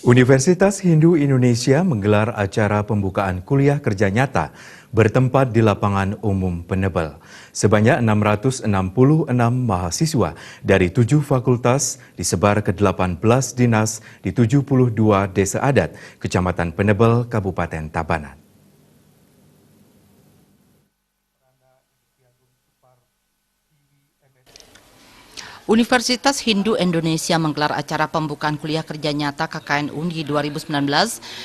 Universitas Hindu Indonesia menggelar acara pembukaan kuliah kerja nyata bertempat di lapangan umum Penebel. Sebanyak 666 mahasiswa dari 7 fakultas disebar ke 18 dinas di 72 desa adat, Kecamatan Penebel, Kabupaten Tabanan. Universitas Hindu Indonesia menggelar acara pembukaan kuliah kerja nyata KKN UNHI 2019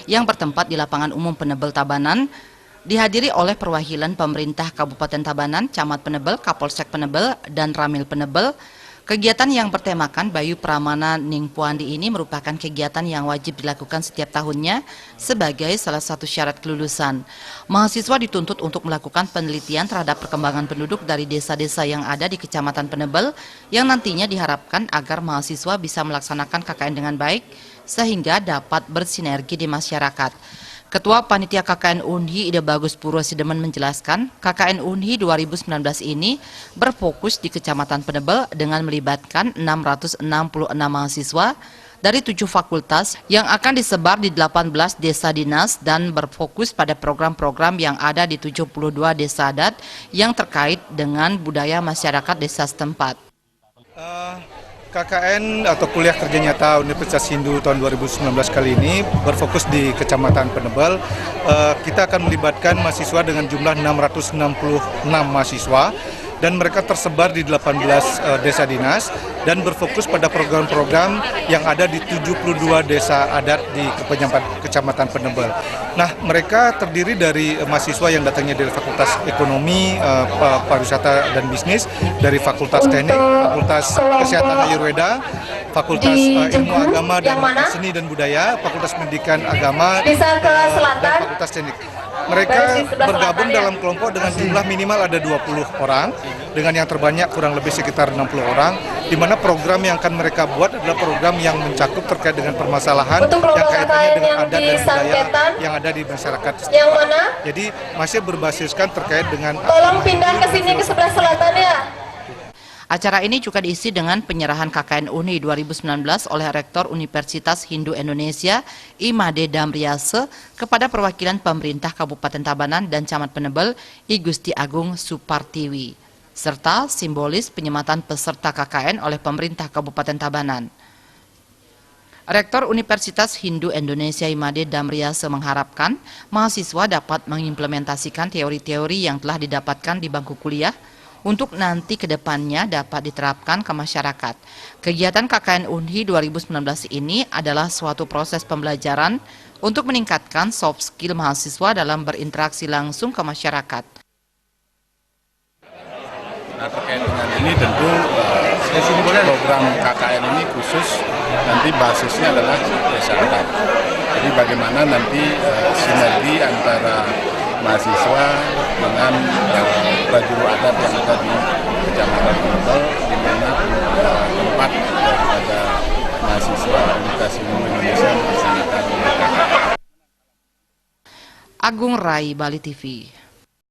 yang bertempat di lapangan umum Penebel Tabanan, dihadiri oleh perwakilan pemerintah Kabupaten Tabanan, Camat Penebel, Kapolsek Penebel, dan Ramil Penebel. Kegiatan yang bertemakan Bayu Pramana Ningpuandi ini merupakan kegiatan yang wajib dilakukan setiap tahunnya sebagai salah satu syarat kelulusan. Mahasiswa dituntut untuk melakukan penelitian terhadap perkembangan penduduk dari desa-desa yang ada di Kecamatan Penebel yang nantinya diharapkan agar mahasiswa bisa melaksanakan KKN dengan baik sehingga dapat bersinergi di masyarakat. Ketua Panitia KKN UNHI Ide Bagus Purwosidemen menjelaskan, KKN UNHI 2019 ini berfokus di Kecamatan Penebel dengan melibatkan 666 mahasiswa dari 7 fakultas yang akan disebar di 18 desa dinas dan berfokus pada program-program yang ada di 72 desa adat yang terkait dengan budaya masyarakat desa setempat. KKN atau Kuliah Kerja Nyata Universitas Hindu tahun 2019 kali ini berfokus di Kecamatan Penebel. Kita akan melibatkan mahasiswa dengan jumlah 666 mahasiswa dan mereka tersebar di 18 desa dinas dan berfokus pada program-program yang ada di 72 desa adat di Kecamatan Penebel. Nah, mereka terdiri dari mahasiswa yang datangnya dari Fakultas Ekonomi, Pariwisata dan Bisnis, dari Fakultas Teknik, Fakultas Kesehatan Ayurveda, Fakultas Ilmu Agama dan Seni dan Budaya, Fakultas Pendidikan Agama, dan Fakultas Teknik. Mereka bergabung dalam kelompok dengan jumlah minimal ada 20 orang, dengan yang terbanyak kurang lebih sekitar 60 orang, di mana program yang akan mereka buat adalah program yang mencakup terkait dengan permasalahan yang kaitannya dengan adat dan budaya yang ada di masyarakat setempat. Jadi masih berbasiskan terkait dengan... Tolong pindah ke sini ke sebelah selatan ya. Acara ini juga diisi dengan penyerahan KKN UNHI 2019 oleh Rektor Universitas Hindu Indonesia Imade Damriase kepada perwakilan pemerintah Kabupaten Tabanan dan Camat Penebel I Gusti Agung Supartiwi, serta simbolis penyematan peserta KKN oleh pemerintah Kabupaten Tabanan. Rektor Universitas Hindu Indonesia Imade Damriase mengharapkan mahasiswa dapat mengimplementasikan teori-teori yang telah didapatkan di bangku kuliah untuk nanti ke depannya dapat diterapkan ke masyarakat. Kegiatan KKN UNHI 2019 ini adalah suatu proses pembelajaran untuk meningkatkan soft skill mahasiswa dalam berinteraksi langsung ke masyarakat. Nah, terkait dengan ini tentu program KKN ini khusus nanti basisnya adalah desa adat. Jadi bagaimana nanti sinergi antara mahasiswa dengan prajurit adat yang ada di Kecamatan Penebel, di mana tempat daripada mahasiswa Universitas Hindu Indonesia melaksanakan KKN. Agung Rai, Bali TV.